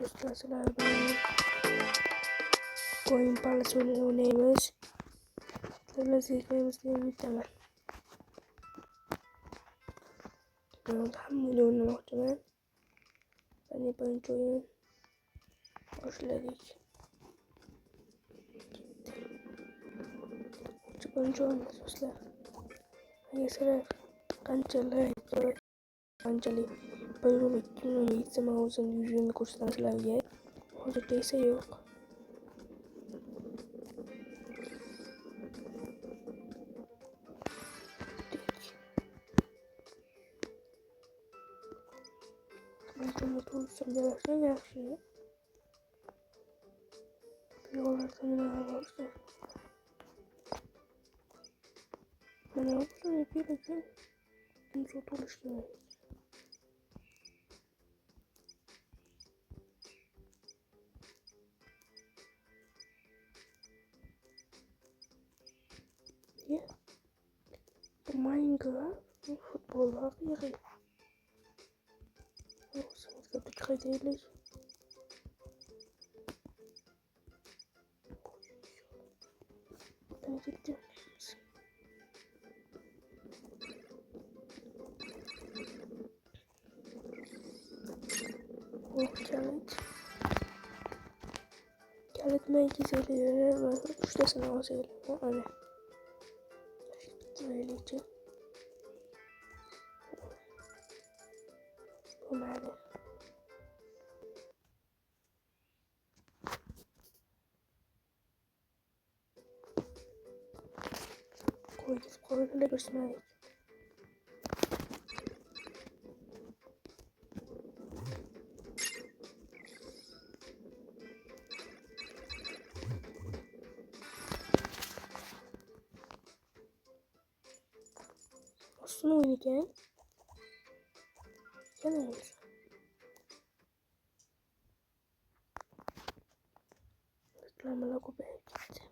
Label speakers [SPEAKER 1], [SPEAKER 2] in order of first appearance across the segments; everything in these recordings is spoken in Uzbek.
[SPEAKER 1] Dostlar ben Coin Palace oynayımız. Tabii zevklerimiz diye muhtemelen. Ben hamile oynamak için ben yabancı oyun başladık. Yabancı olmaz dostlar. Mesela kancalı böyle bir gitsem havuzun yüzünü kurslarla yer. Orada değilse yok. Ben sana tutsam da yaxşı. Yollardan ne varsa. Ben havuzun yapıyordum. Kimse oturuştu. Ya, Minecraft futbol var yeri. Olsun, ich glaube, die 3D. Ben gittim. Oh, Khaled. Khaled merkezi ile var. 3 de sınav sayılır. Hani. Böylece. Bu nerede? Koyduklarıyla göstermeyi. Aslında oynarken yanıyoruz. Reklamalar kopya gitti.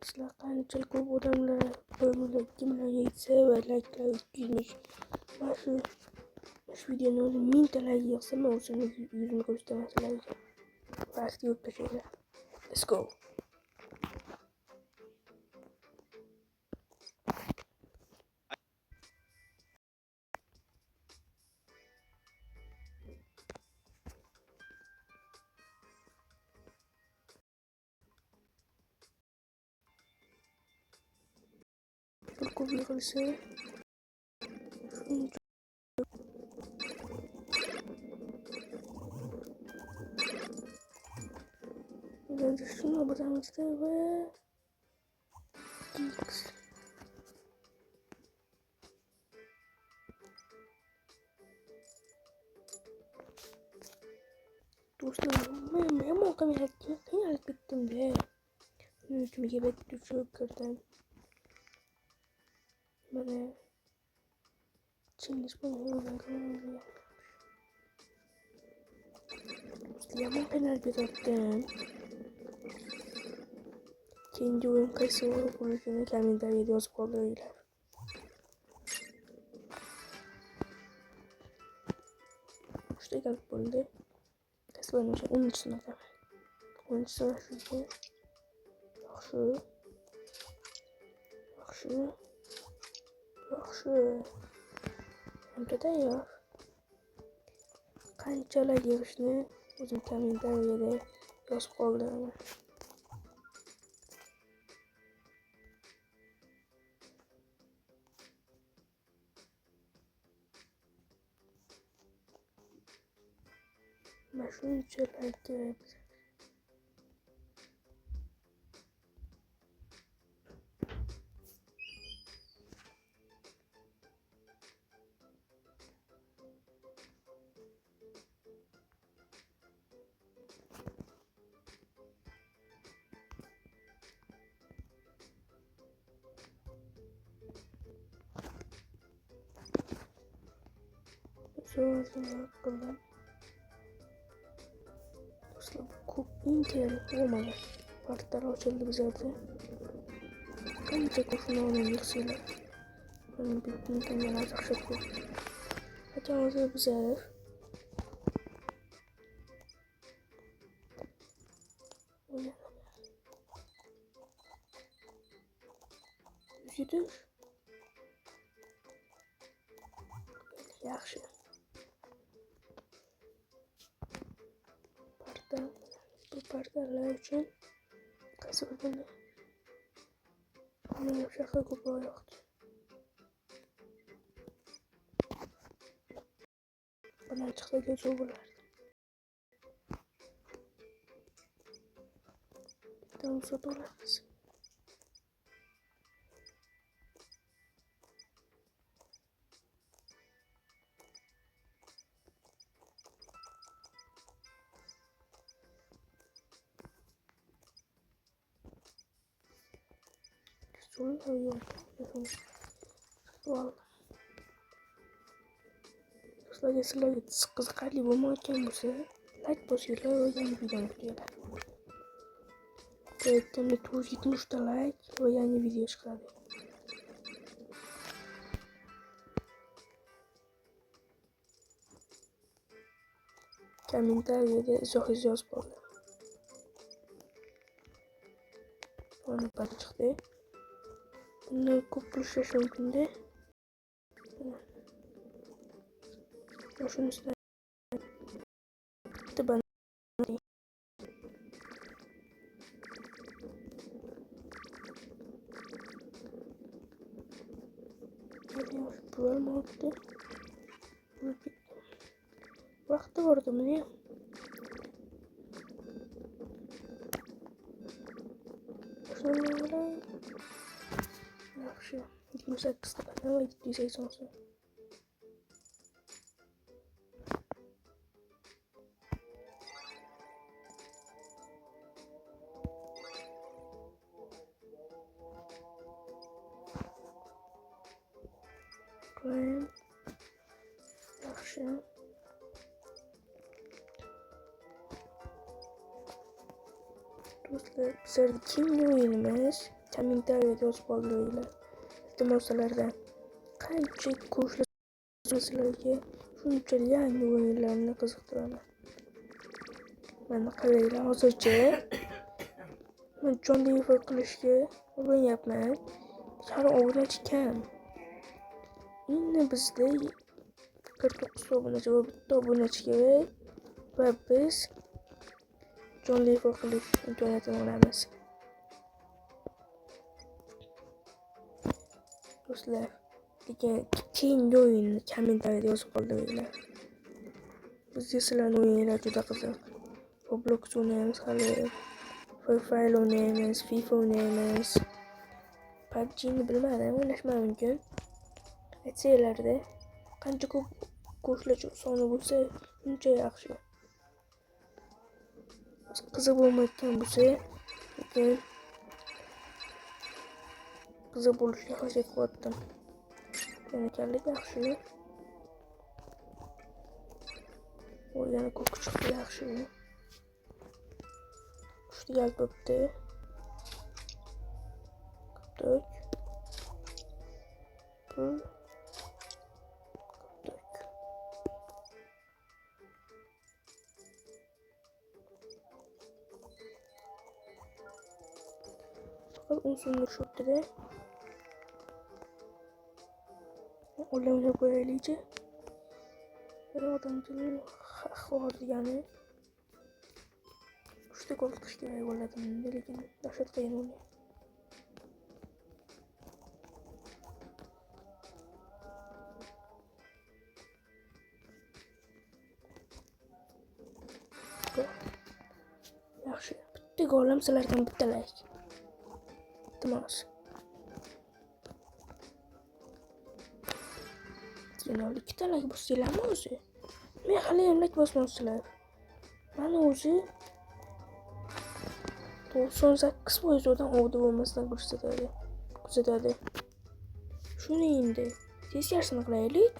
[SPEAKER 1] Silakan cukup adamlar bölümde kimler yetse ve like'lar girmiş. Şu videonun 1000 like yapsam olsun yüzümü göstermesi lazım. Başka yok da şeyler. Let's go. Çok virüsü. Ben de şunu bırakmıştı ve Geeks. Dostlar ben o kamerayı hayal ettim de. Yüzümü gibi düşüp kırdım. Böyle Çinliş bunu Yaman penaltı attım. İkinci oyun kayısı konusunda kendini de ediyoruz kollarıyla. İşte geldik böyle. Kayısı var önce onun için adam. Onun için var şurada. Bak şu. Bak şu. Bak şu. Hem de yok. Kancalar yarışını uzun kendini de ediyoruz kollarıyla. Ben şunu içerlerdi. Sonra hakkında. Dostlar bu Inter olmadı. Partlar açıldı bize de. Kanca koşuna oynadık sıyla. Bundan yana yaxshi ko'p. Qachon o'zi bizar. Yudish. Yaxshi. Bu pardalar uchun qaysi birini? Buni shaqqa ko'proq yoqdi. Bundan chiqsa go'zal bo'lardi. Bitta uzat olamiz. So'llar yo'q. Do'stlarga sizlarga qiziqarli bo'lmayotgan bo'lsa, like bosinglar va yangi videoni kutinglar. Aytganda 270 ta like va yangi video chiqadi. Kommentariyada izohingizni yozib qo'ying. Mana bari chiqdi. Buni ko'p pul ishlash mumkin-da. Shuni sizlar bitta bo'lmoqda. Vaqti bordi meni. Yaxshi. 28 ta va 780 so'm. Yaxshi. Do'stlar, bizlarga keyingi o'yinimiz kommentariyada yozib qoldiringlar. Iltimoslardan qancha ko'rishlar sizlarga shunchalik yangi o'yinlarni qiziqtiraman. Mana qaranglar, hozircha men jonli efir qilishga o'rganyapman. Hali obunachi kam. Endi bizda 49 obunachi va bitta obunachi kerak va biz jonli efir qilish imkoniyatini olamiz. Do'stlar, lekin keyingi o'yinni kommentariyada yozib qoldiringlar. Bizga sizlarning o'yinlar juda qiziq. Roblox o'ynaymiz hali, Free Fire o'ynaymiz, FIFA o'ynaymiz. PUBG'ni bilmadim, o'ynashim mumkin. Aytsanglarda, qancha ko'p ko'rishlar soni bo'lsa, shuncha yaxshi. Qiziq bo'lmayotgan bo'lsa, lekin qiziq bo'lishga harakat qilyaptim. Yangilik yaxshi. Yana ko'p chiqdi yaxshi. Kuchli albatta. Qirq. Pul. Fakat 10 so'mlik shotda ularni qo'yaylikchi. Bir odamning ahvoli degani 3 ta gol qilish kerak bo'ladi, lekin dahshat qiyin o'yin. Yaxshi. Bitta golim sizlardan bitta like. Iltimos. Yana 2 ta like bosinglarmi o'zi? Men hali ham like bosmabsizlar. Mana o'zi 98% odam bo'lmasdan kuzatadi. Shuni endi teskarisini qilaylik.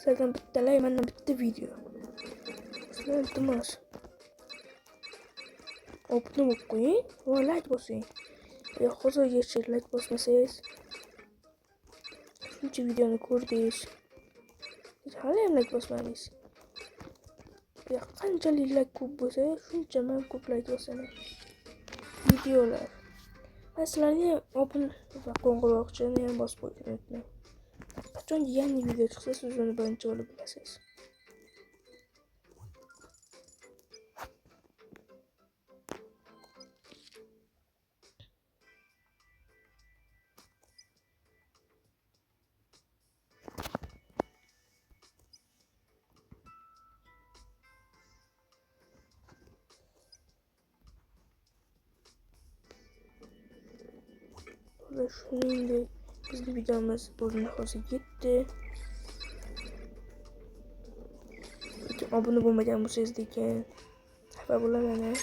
[SPEAKER 1] Sizlardan bitta like, mendan bitta video. Iltimos. obuna bo'lib qo'ying va like bosing. Hozirgacha like bosmasangiz, shuncha videoni ko'rdingiz, hali ham like bosmadingiz. Qanchalik like ko'p bo'lsa, shuncha men ko'p like bosaman. Videolar. Sizlarni obuna va qo'ng'iroqchani ham bosib qo'yishni unutmang. Qachon yangi video chiqsa, siz uni birinchi bo'lib bilasiz. Ve shuningdek bizning videomiz o'z nihoyasiga yetdi. Lekin obuna bo'lmagan bo'lsangiz degan xafa bo'laman.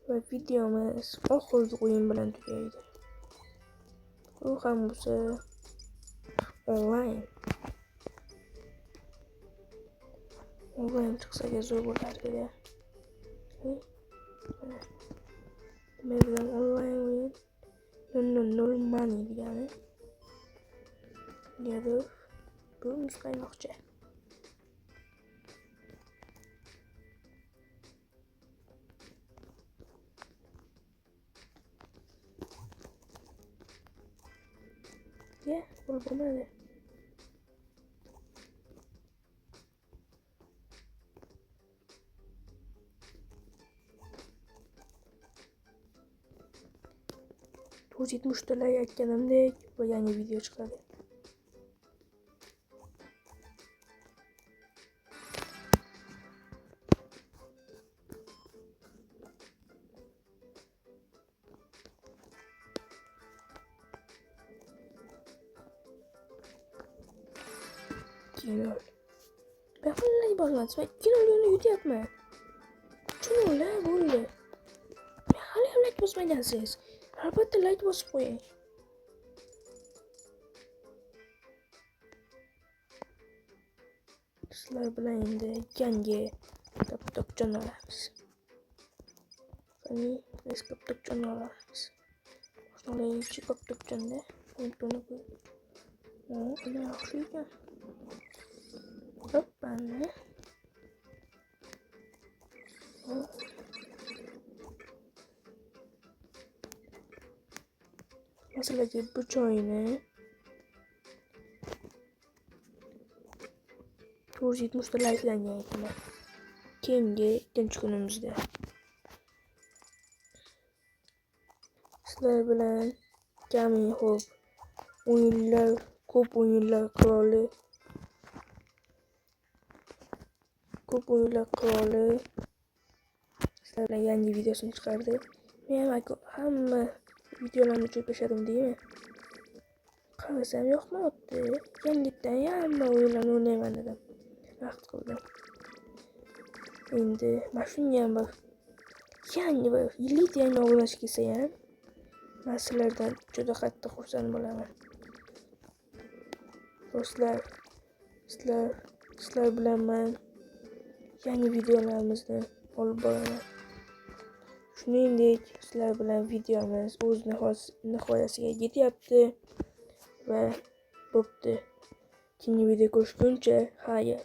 [SPEAKER 1] Va videomiz oxirgi o'yin bilan tugaydi. U ham bo'lsa onlayn. Onlayn chiqsa zo'r bo'lardi. Men bilan onlayn o'yin 0 money degani. Negadir bu muzqaymoqcha. Bo'lmadi. To'rt yetmishtalar aytganimdek va yangi video chiqadi. Kinol. Ben vallahi bakmadım. Ben kinolunu yutyapman. Kinollar bo'ldi. Men hali ham like bosmagansiz. Albatta like bosib qo'ying. Sizlar bilan endi yangi kaptokjon olamiz. Qani, biz kaptokjon olamiz. Shunday kaptokjonda buni qo'y. Ana yaxshi ekan. Hoppani. Masalaki bu joyni 470 ta likelangan ekan. Keyingi ikkinchi kunimizda sizlar bilan Coming Home o'yinlar, ko'p o'yinlar qiroli sizlar bilan yangi videosini chiqardi. Men hamma videolarni cho'kashadim deymi? Qarasam yoqmayapti. Yangitdan hamma o'yinlarni o'ynayman dedim. Vaqt qildim. Endi mana shunga ham bir yangi bir yillik yangi obunachi kelsa ham, men sizlardan juda qattiq xursand bo'laman. Do'stlar, sizlar bilan men yangi videolarimizni olib boraman. Shuningdek, sizlar bilan videomiz o'z nihoyasiga yetyapti va bo'pti. Keyingi video ko'rishguncha, xayr.